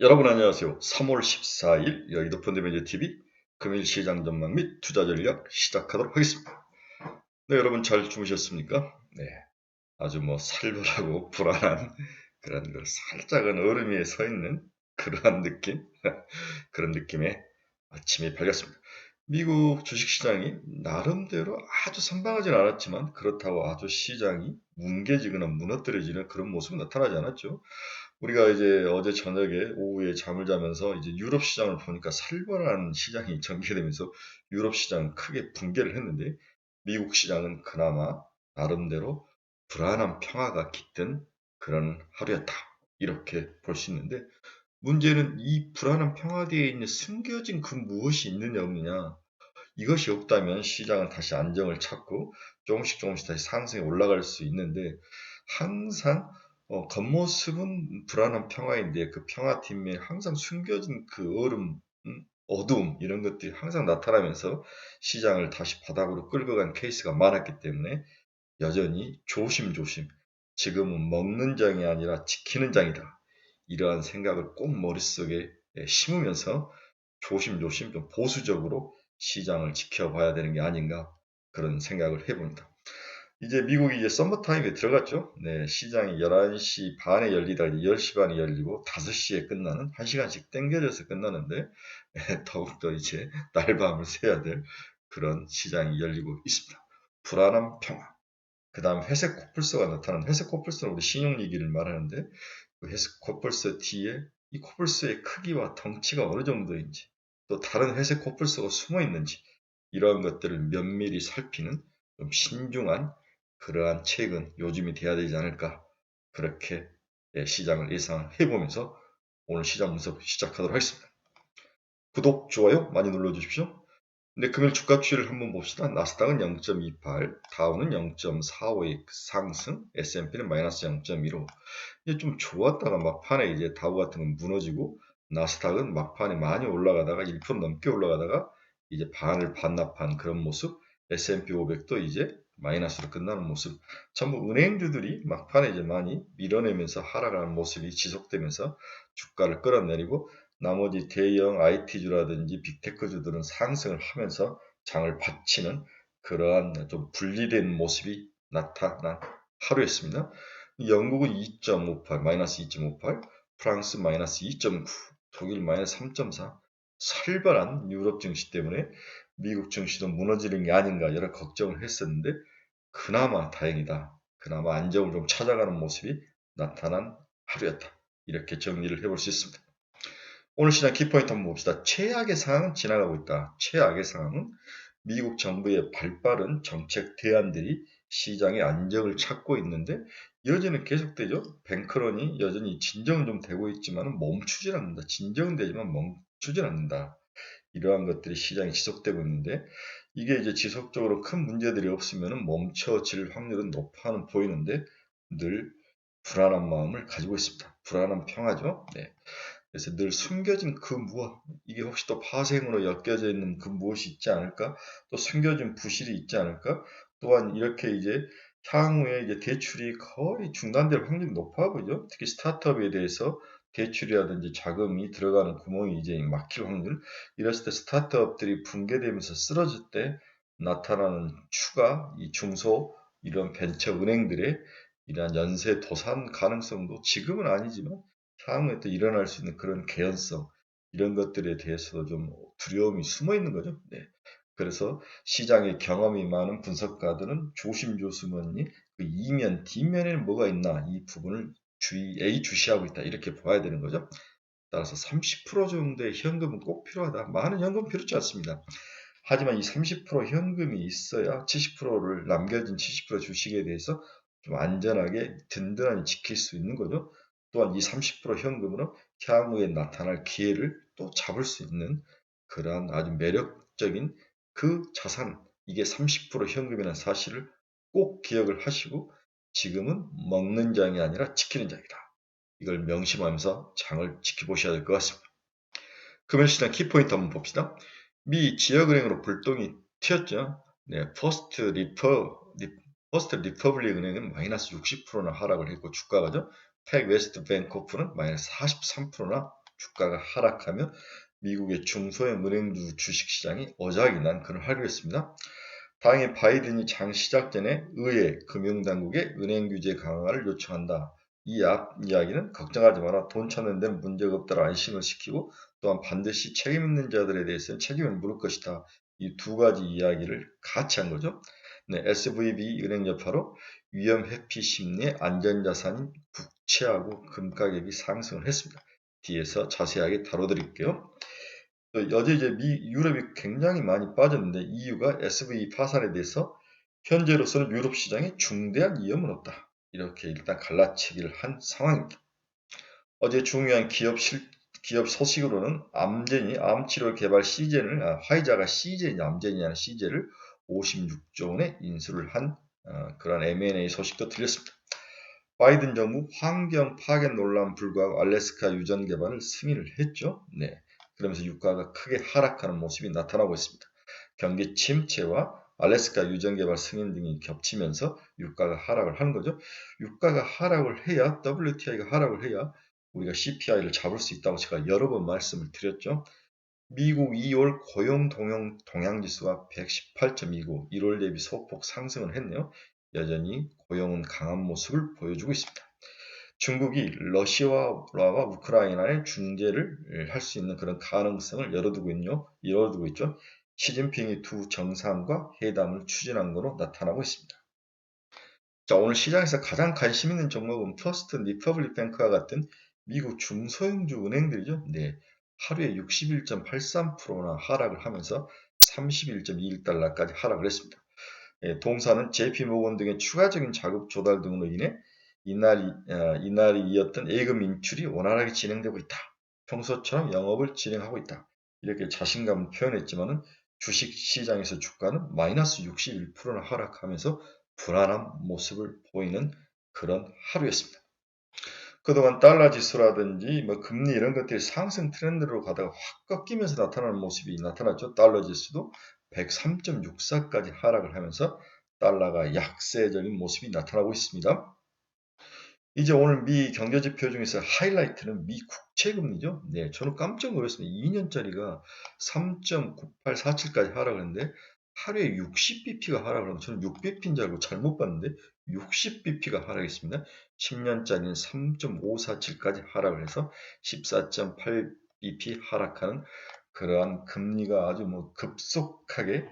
여러분 안녕하세요. 3월 14일 여의도 펀드매니저TV 금일 시장 전망 및 투자 전략 시작하도록 하겠습니다. 네, 여러분 잘 주무셨습니까? 네, 아주 살벌하고 불안한 그런 살짝은 얼음 위에 서 있는 그러한 느낌, 그런 느낌의 아침이 밝았습니다. 미국 주식시장이 나름대로 아주 선방하진 않았지만 그렇다고 아주 시장이 뭉개지거나 무너뜨려지는 그런 모습은 나타나지 않았죠. 우리가 이제 어제 저녁에 오후에 잠을 자면서 이제 유럽 시장을 보니까 살벌한 시장이 전개되면서 유럽 시장은 크게 붕괴를 했는데 미국 시장은 그나마 나름대로 불안한 평화가 깃든 그런 하루였다. 이렇게 볼 수 있는데 문제는 이 불안한 평화대에 있는 숨겨진 그 무엇이 있느냐 없느냐. 이것이 없다면 시장은 다시 안정을 찾고 조금씩 다시 상승에 올라갈 수 있는데 항상 겉모습은 불안한 평화인데 그 평화 뒷면에 항상 숨겨진 그 얼음, 어두움 이런 것들이 항상 나타나면서 시장을 다시 바닥으로 끌고 간 케이스가 많았기 때문에 여전히 조심조심 지금은 먹는 장이 아니라 지키는 장이다. 이러한 생각을 꼭 머릿속에 심으면서 조심조심 좀 보수적으로 시장을 지켜봐야 되는 게 아닌가 그런 생각을 해봅니다. 이제 미국이 이제 썸머타임에 들어갔죠. 네, 시장이 11시 반에 열리다 이제 10시 반에 열리고 5시에 끝나는 1시간씩 땡겨져서 끝나는데 더욱더 이제 날밤을 새야 될 그런 시장이 열리고 있습니다. 불안한 평화. 그 다음 회색 코뿔소가 나타나는 회색 코뿔소는 우리 신용 얘기를 말하는데 그 회색 코뿔소 뒤에 이 코뿔소의 크기와 덩치가 어느 정도인지 또 다른 회색 코뿔소가 숨어 있는지 이러한 것들을 면밀히 살피는 좀 신중한 그러한 책은 요즘이 돼야 되지 않을까 그렇게 시장을 예상해 보면서 오늘 시장 분석 시작하도록 하겠습니다. 구독, 좋아요 많이 눌러주십시오. 근데 금일 주가 추이를 한번 봅시다. 나스닥은 0.28, 다우는 0.45의 상승, S&P는 마이너스 0.15. 이게 좀 좋았다가 막판에 이제 다우 같은 건 무너지고 나스닥은 막판에 많이 올라가다가 1% 넘게 올라가다가 이제 반을 반납한 그런 모습, S&P 500도 이제 마이너스로 끝나는 모습. 전부 은행주들이 막판에 이제 많이 밀어내면서 하락하는 모습이 지속되면서 주가를 끌어내리고 나머지 대형 IT주라든지 빅테크주들은 상승을 하면서 장을 받치는 그러한 좀 분리된 모습이 나타난 하루였습니다. 영국은 2.58, 마이너스 2.58, 프랑스 마이너스 2.9, 독일 마이너스 3.4, 살벌한 유럽 증시 때문에 미국 증시도 무너지는 게 아닌가 여러 걱정을 했었는데 그나마 다행이다. 그나마 안정을 좀 찾아가는 모습이 나타난 하루였다. 이렇게 정리를 해볼 수 있습니다. 오늘 시장 키포인트 한번 봅시다. 최악의 상황은 지나가고 있다. 최악의 상황은 미국 정부의 발빠른 정책 대안들이 시장의 안정을 찾고 있는데 여전히 계속되죠. 뱅크런이 여전히 진정은 좀 되고 있지만 멈추질 않는다. 진정은 되지만 멈추질 않는다. 이러한 것들이 시장에 지속되고 있는데 이게 이제 지속적으로 큰 문제들이 없으면 멈춰질 확률은 높아 보이는데 늘 불안한 마음을 가지고 있습니다. 불안한 평화죠. 네. 그래서 늘 숨겨진 그 무엇, 이게 혹시 또 파생으로 엮여져 있는 그 무엇이 있지 않을까? 또 숨겨진 부실이 있지 않을까? 또한 이렇게 이제 향후에 이제 대출이 거의 중단될 확률이 높아 보이죠. 특히 스타트업에 대해서 대출이라든지 자금이 들어가는 구멍이 이제 막힐 확률, 이랬을 때 스타트업들이 붕괴되면서 쓰러질 때 나타나는 추가, 이 중소, 이런 벤처 은행들의 이러한 연쇄 도산 가능성도 지금은 아니지만 향후에 또 일어날 수 있는 그런 개연성 이런 것들에 대해서도 좀 두려움이 숨어 있는 거죠. 네. 그래서 시장에 경험이 많은 분석가들은 조심조심하니 그 이면 뒷면에는 뭐가 있나 이 부분을 주시하고 있다 이렇게 봐야 되는 거죠. 따라서 30% 정도의 현금은 꼭 필요하다. 많은 현금 필요치 않습니다. 하지만 이 30% 현금이 있어야 70%를 남겨진 70% 주식에 대해서 좀 안전하게 든든하게 지킬 수 있는 거죠. 또한 이 30% 현금으로 향후에 나타날 기회를 또 잡을 수 있는 그러한 아주 매력적인 그 자산, 이게 30% 현금이라는 사실을 꼭 기억을 하시고 지금은 먹는 장이 아니라 지키는 장이다. 이걸 명심하면서 장을 지켜보셔야 될 것 같습니다. 금일 시장 키포인트 한번 봅시다. 미 지역은행으로 불똥이 튀었죠. 네, 퍼스트 리퍼블릭 은행은 마이너스 60%나 하락을 했고 주가가죠. 팩 웨스트 뱅코프는 마이너스 43%나 주가가 하락하며 미국의 중소형 은행주 주식시장이 어작이 난 그런 하루였습니다. 다행히 바이든이 장 시작 전에 의회, 금융당국에 은행 규제 강화를 요청한다. 이 앞 이야기는 걱정하지 마라. 돈 찾는 데는 문제가 없다라 안심을 시키고 또한 반드시 책임 있는 자들에 대해서는 책임을 물을 것이다. 이 두 가지 이야기를 같이 한 거죠. 네, SVB 은행 여파로 위험 회피 심리의 안전자산인 국채하고 금 가격이 상승을 했습니다. 뒤에서 자세하게 다뤄드릴게요. 어제 이제 유럽이 굉장히 많이 빠졌는데 이유가 SVB 파산에 대해서 현재로서는 유럽 시장에 중대한 위험은 없다. 이렇게 일단 갈라치기를 한 상황입니다. 어제 중요한 기업 소식으로는 암젠이 암치료 개발 시젠을 화이자가 시젠이 암젠이라는 시제를 56조 원에 인수를 한 그런 M&A 소식도 들렸습니다. 바이든 정부 환경 파괴 논란 불구하고 알래스카 유전 개발을 승인을 했죠. 네. 그러면서 유가가 크게 하락하는 모습이 나타나고 있습니다. 경기 침체와 알래스카 유전 개발 승인 등이 겹치면서 유가가 하락을 하는 거죠. 유가가 하락을 해야 WTI가 하락을 해야 우리가 CPI를 잡을 수 있다고 제가 여러 번 말씀을 드렸죠. 미국 2월 고용 동향지수가 118.29, 1월 대비 소폭 상승을 했네요. 여전히 고용은 강한 모습을 보여주고 있습니다. 중국이 러시아와 우크라이나의 중재를 할 수 있는 그런 가능성을 열어두고 있죠. 시진핑이 두 정상과 회담을 추진한 것으로 나타나고 있습니다. 자, 오늘 시장에서 가장 관심 있는 종목은 퍼스트 리퍼블릭 뱅크와 같은 미국 중소형주 은행들이죠. 네, 하루에 61.83%나 하락을 하면서 31.21달러까지 하락을 했습니다. 동사는 JP모건 등의 추가적인 자금 조달 등으로 인해 이날이 이었던 예금 인출이 원활하게 진행되고 있다. 평소처럼 영업을 진행하고 있다. 이렇게 자신감을 표현했지만은 주식 시장에서 주가는 마이너스 61%나 하락하면서 불안한 모습을 보이는 그런 하루였습니다. 그동안 달러 지수라든지 금리 이런 것들이 상승 트렌드로 가다가 확 꺾이면서 나타나는 모습이 나타났죠. 달러 지수도 103.64까지 하락을 하면서 달러가 약세적인 모습이 나타나고 있습니다. 이제 오늘 미 경제지표 중에서 하이라이트는 미 국채금리죠. 네, 저는 깜짝 놀랐습니다. 2년짜리가 3.9847까지 하락을 했는데 하루에 60bp가 하락을 하면 저는 6bp인 줄 알고 잘못 봤는데 60bp가 하락했습니다. 10년짜리는 3.547까지 하락을 해서 14.8bp 하락하는 그러한 금리가 아주 급속하게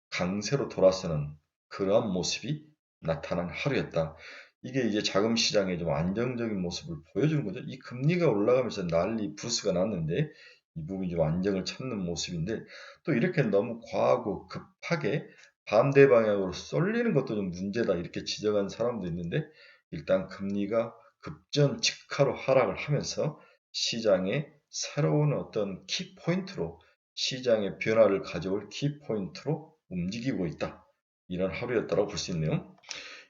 강세로 돌아서는 그러한 모습이 나타난 하루였다. 이게 이제 자금 시장의 좀 안정적인 모습을 보여주는 거죠. 이 금리가 올라가면서 난리 부스가 났는데 이 부분이 좀 안정을 찾는 모습인데 또 이렇게 너무 과하고 급하게 반대 방향으로 쏠리는 것도 좀 문제다 이렇게 지적한 사람도 있는데 일단 금리가 급전 직하로 하락을 하면서 시장의 새로운 어떤 키포인트로 시장의 변화를 가져올 키포인트로 움직이고 있다. 이런 하루였다고 볼 수 있네요.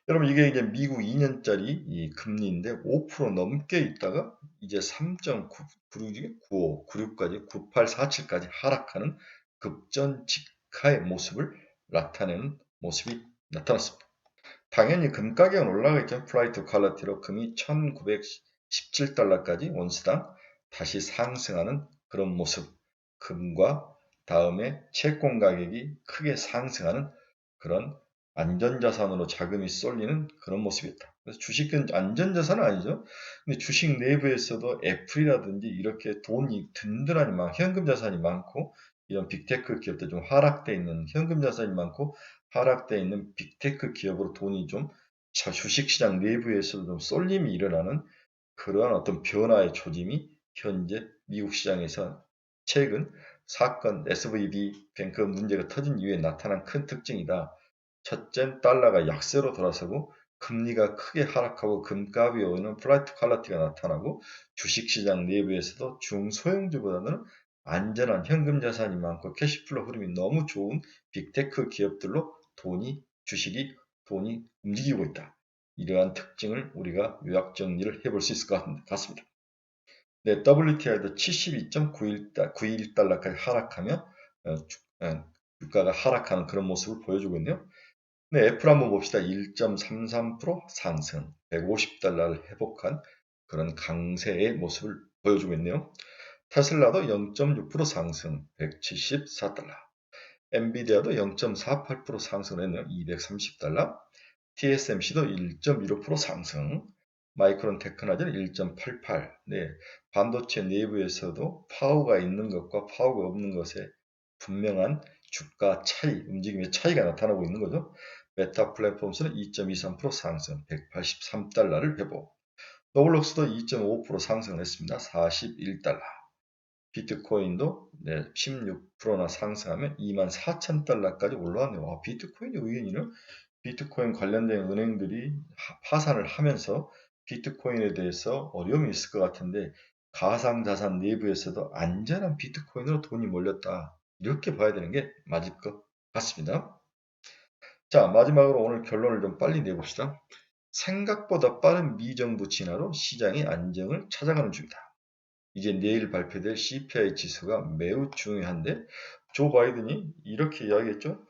여러분 이게 이제 미국 2년짜리 이 금리인데 5% 넘게 있다가 이제 3.95, 96까지 9847까지 하락하는 급전 직하의 모습을 나타내는 모습이 나타났습니다. 당연히 금 가격은 올라가겠죠. 플라이트 퀄리티로 금이 1917달러까지 온스당 다시 상승하는 그런 모습. 금과 다음에 채권 가격이 크게 상승하는 그런 안전자산으로 자금이 쏠리는 그런 모습이었다. 그래서 주식은 안전자산은 아니죠. 근데 주식 내부에서도 애플이라든지 이렇게 돈이 든든하니 현금 자산이 많고 이런 빅테크 기업들 좀 하락돼 있는 현금 자산이 많고 하락돼 있는 빅테크 기업으로 돈이 좀 주식시장 내부에서도 좀 쏠림이 일어나는 그러한 어떤 변화의 조짐이 현재 미국 시장에서 최근 사건 SVB 뱅크 문제가 터진 이후에 나타난 큰 특징이다. 첫째, 달러가 약세로 돌아서고 금리가 크게 하락하고 금값이 오는 플라이트 퀄리티가 나타나고 주식시장 내부에서도 중소형주보다는 안전한 현금 자산이 많고 캐시플로 흐름이 너무 좋은 빅테크 기업들로 주식이 돈이 움직이고 있다. 이러한 특징을 우리가 요약 정리를 해볼 수 있을 것 같습니다. 네, WTI도 72.91달러까지 하락하며 유가가 하락하는 그런 모습을 보여주고 있네요. 네, 애플 한번 봅시다. 1.33% 상승, 150달러를 회복한 그런 강세의 모습을 보여주고 있네요. 테슬라도 0.6% 상승 174달러. 엔비디아도 0.48% 상승했네요. 230달러. TSMC도 1.15% 상승. 마이크론 테크놀로지는 1.88. 네, 반도체 내부에서도 파워가 있는 것과 파워가 없는 것에 분명한 주가 차이, 움직임의 차이가 나타나고 있는 거죠. 메타 플랫폼스는 2.23% 상승, 183달러를 회복. 노블록스도 2.5% 상승했습니다. 41달러. 비트코인도 16%나 상승하면 24,000달러까지 올라왔네요. 와, 비트코인이 의외이네요. 비트코인 관련된 은행들이 파산을 하면서 비트코인에 대해서 어려움이 있을 것 같은데 가상자산 내부에서도 안전한 비트코인으로 돈이 몰렸다. 이렇게 봐야 되는 게 맞을 것 같습니다. 자, 마지막으로 오늘 결론을 좀 빨리 내봅시다. 생각보다 빠른 미정부 진화로 시장이 안정을 찾아가는 중이다. 이제 내일 발표될 CPI 지수가 매우 중요한데 조 바이든이 이렇게 이야기했죠.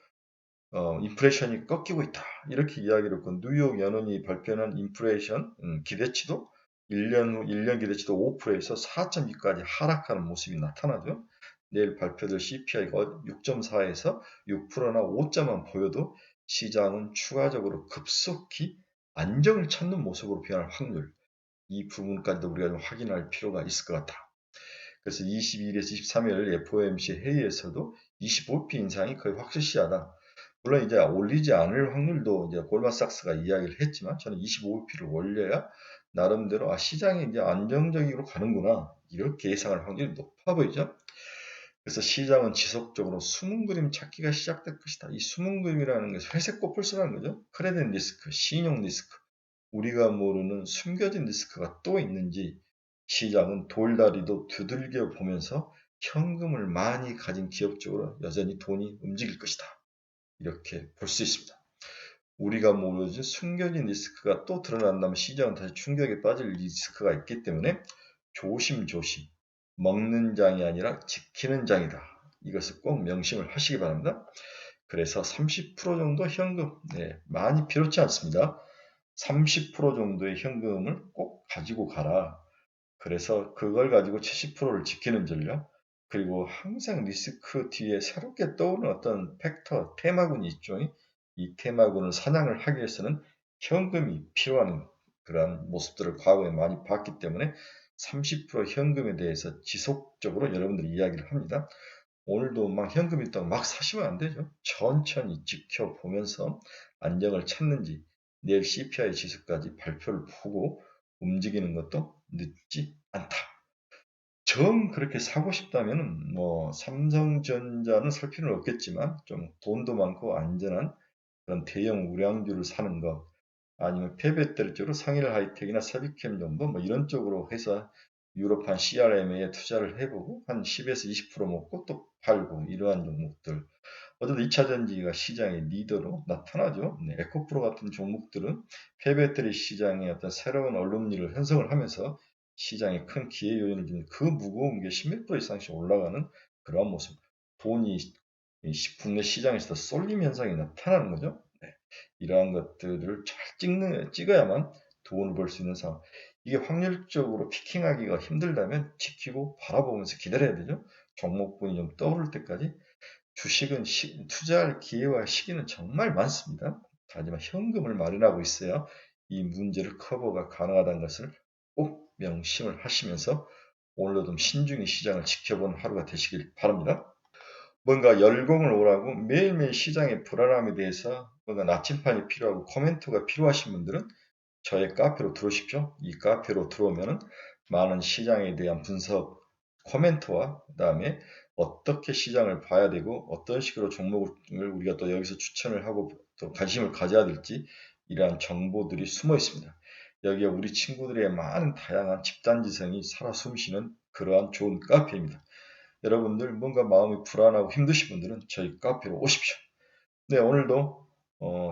인플레이션이 꺾이고 있다. 이렇게 이야기를 했고 뉴욕 연은이 발표한 인플레이션 기대치도 1년 후 1년 기대치도 5%에서 4.2까지 하락하는 모습이 나타나죠. 내일 발표될 CPI가 6.4에서 6%나 5점만 보여도 시장은 추가적으로 급속히 안정을 찾는 모습으로 변할 확률, 이 부분까지도 우리가 좀 확인할 필요가 있을 것 같다. 그래서 22일에서 23일 FOMC 회의에서도 25p 인상이 거의 확실시하다. 물론 이제 올리지 않을 확률도 이제 골드만삭스가 이야기를 했지만 저는 25p를 올려야 나름대로 시장이 이제 안정적으로 가는구나 이렇게 예상할 확률이 높아 보이죠. 그래서 시장은 지속적으로 숨은 그림 찾기가 시작될 것이다. 이 숨은 그림이라는 것은 회색 코뿔소라는 거죠. 크레딧 리스크, 신용 리스크, 우리가 모르는 숨겨진 리스크가 또 있는지 시장은 돌다리도 두들겨 보면서 현금을 많이 가진 기업 쪽으로 여전히 돈이 움직일 것이다. 이렇게 볼 수 있습니다. 우리가 모르는 숨겨진 리스크가 또 드러난다면 시장은 다시 충격에 빠질 리스크가 있기 때문에 조심조심 먹는 장이 아니라 지키는 장이다. 이것을 꼭 명심을 하시기 바랍니다. 그래서 30% 정도 현금, 많이 필요치 않습니다. 30% 정도의 현금을 꼭 가지고 가라. 그래서 그걸 가지고 70%를 지키는 전략, 그리고 항상 리스크 뒤에 새롭게 떠오르는 어떤 팩터, 테마군이 있죠. 이 테마군을 사냥을 하기 위해서는 현금이 필요한 그러한 모습들을 과거에 많이 봤기 때문에 30% 현금에 대해서 지속적으로 여러분들이 이야기를 합니다. 오늘도 막 현금 있다고 막 사시면 안 되죠. 천천히 지켜보면서 안정을 찾는지 내일 CPI 지수까지 발표를 보고 움직이는 것도 늦지 않다. 정 그렇게 사고 싶다면 뭐 삼성전자는 살 필요는 없겠지만 좀 돈도 많고 안전한 그런 대형 우량주를 사는 것 아니면 폐배터리 쪽으로 상일 하이텍이나 세비캠 정도 뭐 이런 쪽으로 해서 유럽한 CRM에 투자를 해보고 한 10에서 20% 먹고 또 팔고 이러한 종목들 어쨌든 2차 전지가 시장의 리더로 나타나죠. 에코프로 같은 종목들은 폐배터리 시장의 어떤 새로운 얼lum리를 형성을 하면서 시장에 큰 기회 요인을 주는 그 무거운 게 10몇 프로 이상씩 올라가는 그러한 모습. 돈이 국내 시장에서 쏠림 현상이 나타나는 거죠. 이러한 것들을 잘 찍어야만 돈을 벌 수 있는 상황. 이게 확률적으로 피킹하기가 힘들다면 지키고 바라보면서 기다려야 되죠. 종목군이 좀 떠오를 때까지. 주식은 투자할 기회와 시기는 정말 많습니다. 하지만 현금을 마련하고 있어야 이 문제를 커버가 가능하다는 것을 꼭 명심을 하시면서 오늘도 좀 신중히 시장을 지켜본 하루가 되시길 바랍니다. 뭔가 열공을 오라고 매일매일 시장의 불안함에 대해서 뭔가 나침판이 필요하고 코멘트가 필요하신 분들은 저의 카페로 들어오십시오. 이 카페로 들어오면 많은 시장에 대한 분석 코멘트와 그다음에 어떻게 시장을 봐야 되고 어떤 식으로 종목을 우리가 또 여기서 추천을 하고 또 관심을 가져야 될지 이러한 정보들이 숨어 있습니다. 여기에 우리 친구들의 많은 다양한 집단지성이 살아 숨쉬는 그러한 좋은 카페입니다. 여러분들 뭔가 마음이 불안하고 힘드신 분들은 저희 카페로 오십시오. 네, 오늘도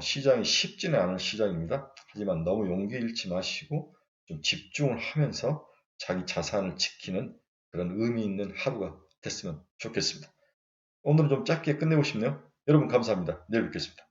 시장이 쉽지는 않은 시장입니다. 하지만 너무 용기 잃지 마시고 좀 집중을 하면서 자기 자산을 지키는 그런 의미 있는 하루가 됐으면 좋겠습니다. 오늘은 좀 짧게 끝내고 싶네요. 여러분 감사합니다. 내일 뵙겠습니다.